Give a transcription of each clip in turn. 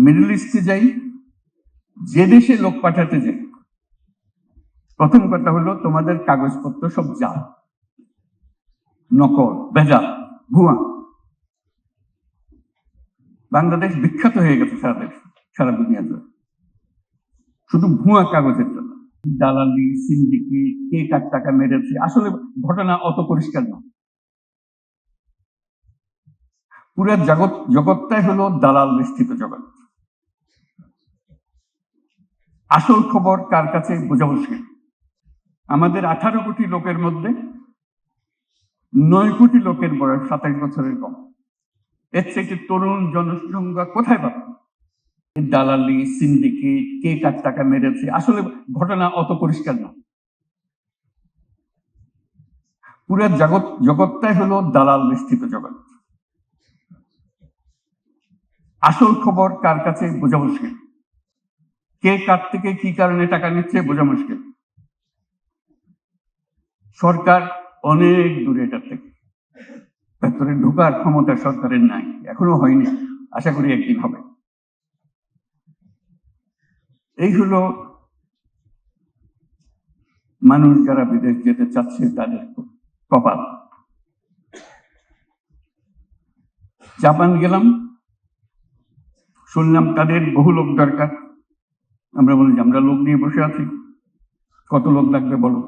Middle ইস্টে যাই, যে দেশে লোক পাঠাতে যাই, প্রথম কথা হলো তোমাদের কাগজপত্র সব জাল, নকল, ভেজাল, ভুয়া। বাংলাদেশ বিখ্যাত হয়ে গেছে সারা দুনিয়া জুড়ে শুধু ভুয়া কাগজের জন্য। দালালি, সিন্ডিকেট, কে কার টাকা মেরেছে, আসলে ঘটনা অত পরিষ্কার না। পুরো জগৎটাই হলো দালাল বেষ্টিত জগৎ। আসল খবর কার কাছে বোঝা মুশকিল। আমাদের 18 কোটি লোকের মধ্যে 9 কোটি লোকের বয়স 27 বছরের কম। এর থেকে তরুণ জনসংখ্যা কোথায় পাবে? দালালি, সিন্ডিকেট, কে কার টাকা মেরেছে, আসলে ঘটনা অত পরিষ্কার না। পুরো জগৎটাই হলো দালাল বেষ্টিত জগৎ। আসল খবর কার কাছে বোঝা মুশকিল। কে কার থেকে কি কারণে টাকা নিচ্ছে বোঝা মুশকিল। সরকার অনেক দূরে এটার থেকে, ভেতরে ঢোকার ক্ষমতা সরকারের নাই, এখনো হয়নি, আশা করি একদিন হবে। এই হলো মানুষ যারা বিদেশ যেতে চাচ্ছে তাদের কপাল। জাপান গেলাম, শুনলাম তাদের বহু লোক দরকার। আমরা বলি যে আমরা লোক নিয়ে বসে আছি, কত লোক লাগবে বলো।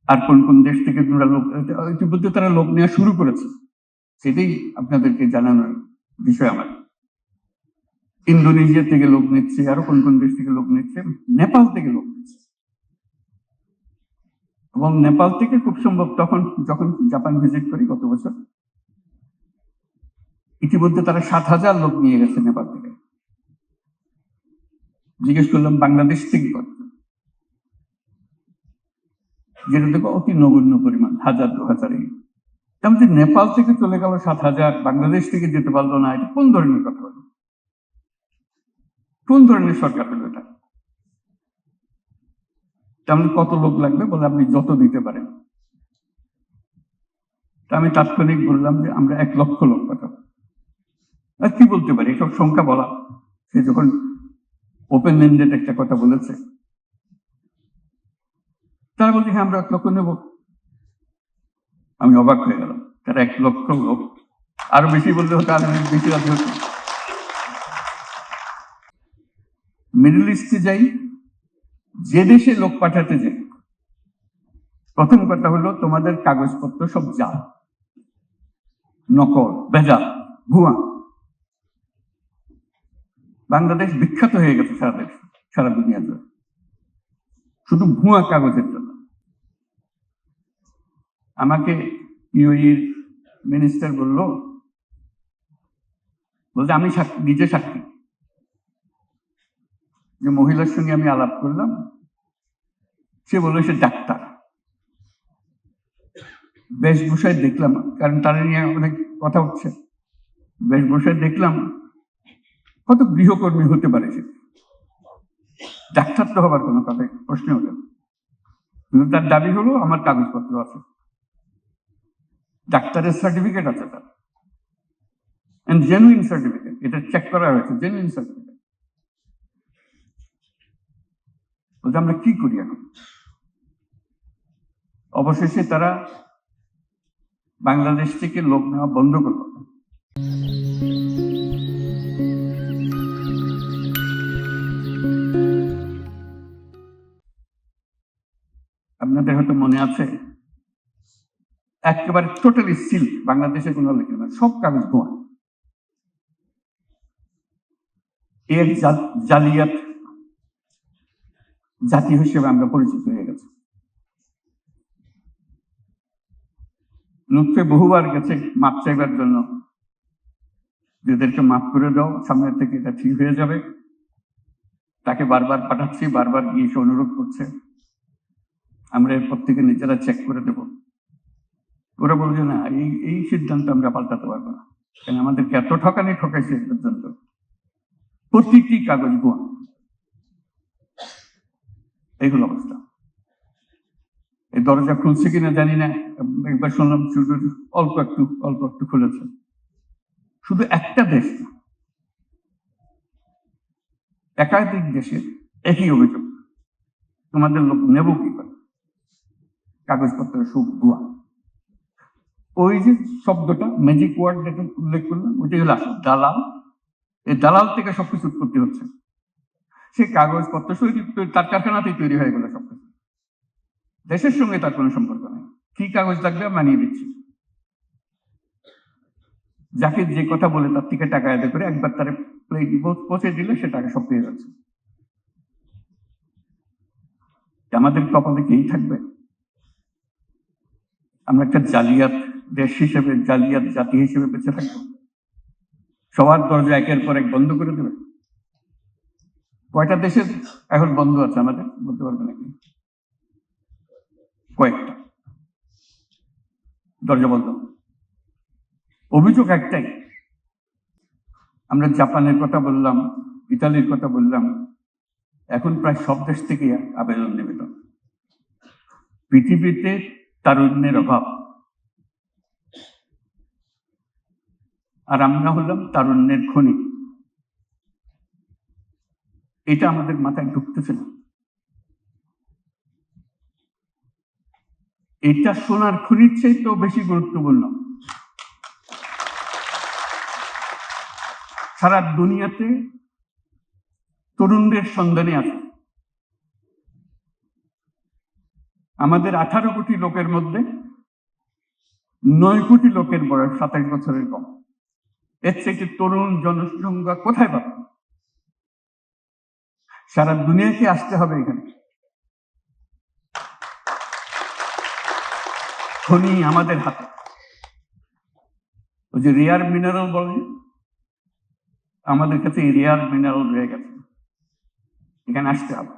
আর কোন কোন দেশ থেকে লোক ইতিমধ্যে তারা লোক নেওয়া শুরু করেছে, সেটাই আপনাদেরকে জানানোর বিষয় আমার। ইন্দোনেশিয়া থেকে লোক নিচ্ছে, আরো কোন কোন দেশ থেকে লোক নিচ্ছে, নেপাল থেকে লোক নিচ্ছে। এবং নেপাল থেকে খুব সম্ভব যখন জাপান ভিজিট করি গত বছর, ইতিমধ্যে তারা 7,000 লোক নিয়ে গেছে নেপাল থেকে। জিজ্ঞেস করলাম বাংলাদেশ থেকে কত, যেটা দেখো অতি নগণ্য পরিমাণ, 1,000 2,000। তেমন নেপাল থেকে চলে গেল 7,000, বাংলাদেশ থেকে যেতে পারলো না, এটা কোন ধরনের কথা হলো? কোন ধরনের সরকার হলো এটা? তেমন কত লোক লাগবে বলে আপনি যত দিতে পারেন। আমি তাৎক্ষণিক বললাম যে আমরা 1 লক্ষ লোক পাঠাবো। আর কি বলতে পারি, এসব সংখ্যা বলা, সে যখন ওপেন এন্ডেড একটা কথা বলেছে, তারা বলছে হ্যাঁ আমরা 1 লক্ষ নেব। আমি অবাক হয়ে গেলাম, তারা 1 লক্ষ লোক, আরো বেশি বললে হতো, আরো বেশি রাজি হতো। মিডল ইস্টে যাই, যে দেশে লোক পাঠাতে যাই, প্রথম কথা হলো তোমাদের কাগজপত্র সব জাল, নকল, ভেজাল, ভুয়া। বাংলাদেশ বিখ্যাত হয়ে গেছে সারা দুনিয়া জুড়ে শুধু ভুয়া কাগজের জন্য। আমাকে ইউএইর মিনিস্টার বলতে আমি নিজে সাক্ষী, যে মহিলার সঙ্গে আমি আলাপ করলাম, সে বললো সে ডাক্তার। বেশভূষায় দেখলাম, কারণ তারা নিয়ে অনেক কথা উঠছে, বেশভূষায় দেখলাম কত গৃহকর্মী হতে পারে সে, ডাক্তার তো হবার কোনো কথা প্রশ্ন হলো না। কিন্তু তার দাবি হলো আমার কাগজপত্র আছে, ডাক্তারের সার্টিফিকেট আছে তার, জেনুইন সার্টিফিকেট, এটা চেক করা হয়েছে, জেনুইন সার্টিফিকেট। বলতে আমরা কি করি এখন? অবশেষে তারা বাংলাদেশ থেকে লোক নেওয়া বন্ধ করল। আপনাদের হয়তো মনে আছে, একেবারে টোটালি সিল, বাংলাদেশে কোনো লেখে না, সব কাগজ ভুয়া। এর জালিয়াত জাতি হিসেবে আমরা পরিচিত হয়ে গেছি। লুৎফে বহুবার গেছে মাপ চাইবার জন্য, এদেরকে মাফ করে দাও, সামনের থেকে এটা ঠিক হয়ে যাবে। তাকে বারবার পাঠাচ্ছি, বারবার গিয়ে সে অনুরোধ করছে, আমরা এরপর থেকে নিজেরা চেক করে দেব। ওরা বলছে না, এই সিদ্ধান্ত আমরা পাল্টাতে পারবো না, কারণ আমাদেরকে এত ঠকাইছে পর্যন্ত। প্রতিটি কাগজ ভুয়া, এইগুলো অবস্থা। দরজা খুলছে কিনা জানি না, একবার শুনলাম শুধু অল্প একটু খুলেছে। শুধু একটা দেশ না, একাধিক দেশে একই অভিযোগ। তোমাদের লোক নেব কি করে, কাগজপত্র সব ভুয়া। ওই যে শব্দটা ম্যাজিক ওয়ার্ড যেটা উল্লেখ করলাম, ওইটাই হলো আসল দালাল। এই দালাল থেকে সবকিছু উৎপত্তি হচ্ছে। সে কাগজপত্র তার কারখানাতেই তৈরি হয়ে গেল সবকিছু, দেশের সঙ্গে তার কোনো সম্পর্ক নেই। কি কাগজ লাগবে মানিয়ে দিচ্ছি, যাকে যে কথা বলে তার থেকে টাকা আদায় করে একবার তার পৌঁছে দিলে সে টাকা সব পেয়ে যাচ্ছে। আমাদের কপালে কেই থাকবে? আমরা একটা জালিয়াত দেশ হিসেবে, জালিয়াত জাতি হিসেবে বেঁচে থাকবো? সবার দরজা একের পর এক বন্ধ করে দেবে? কয়টা দেশের এখন বন্ধ আছে আমাদের বলতে পারবে নাকি? কয়েকটা দরজা বন্ধ। অভিযোগ একটাই, আমরা জাপানের কথা বললাম, ইতালির কথা বললাম, এখন প্রায় সব দেশ থেকে আবেদন নিবেদন। পৃথিবীতে তারুণ্যের অভাব, আর আমরা হলাম তারুণ্যের খনি। এটা আমাদের মাথায় ঢুকতেছে না। এটা সোনার খনির চাইতেও বেশি গুরুত্বপূর্ণ। সারা দুনিয়াতে তরুণদের সন্ধানে আছে। আমাদের 18 কোটি লোকের মধ্যে 9 কোটি লোকের বয়স 27 বছরের কম। এর চাইতে তরুণ জনসংখ্যা কোথায় পাবে? সারা দুনিয়াকে আসতে হবে এখানে। খনি আমাদের হাতে। ওই যে রেয়ার মিনারেল বলে, আমাদের কাছে রেয়ার মিনারেল রয়ে গেছে, এখানে আসতে হবে।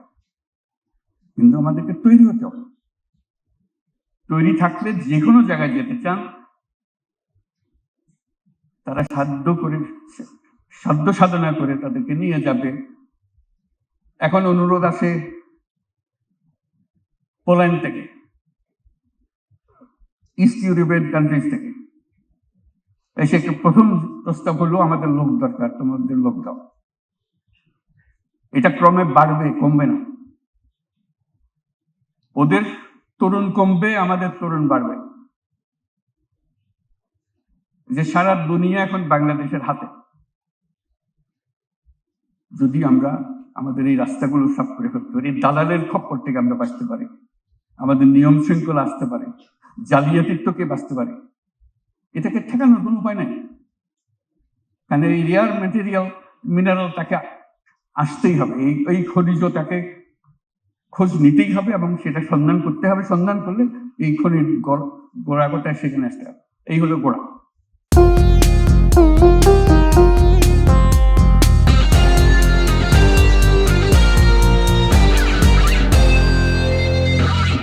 কিন্তু আমাদেরকে তৈরি হতে হবে। তৈরি থাকলে যে কোনো জায়গায় যেতে চান তারা সাধ্য সাধনা করে তাদেরকে নিয়ে যাবে। এখন অনুরোধ আসে পোল্যান্ড থেকে, ইস্ট ইউরোপিয়ান কান্ট্রিজ থেকে। এসে প্রথম প্রস্তাব হলো আমাদের লোক দরকার, তোমাদের লোক দাও। এটা ক্রমে বাড়বে, কমবে না। ওদের তরুণ কমবে, আমাদের তরুণ বাড়বে। যে সারা দুনিয়া এখন বাংলাদেশের হাতে। যদি আমরা আমাদের এই রাস্তাগুলো সাফ করে ফেলতে পারি, দালালের খপ্পর থেকে আমরা বাঁচতে পারি, আমাদের নিয়ম শৃঙ্খলা আসতে পারে, জালিয়াতিত্বকে বাঁচতে পারে, এটাকে ঠেকানোর কোনো উপায় নাই। কারণ এই রেয়ার মিনারেল তাকে আসতেই হবে, এই খনিজ তাকে খোঁজ নিতেই হবে এবং সেটা সন্ধান করতে হবে। সন্ধান করলে এই খনির গোড়া সেখানে আসতে হবে। এই হলো গোড়া।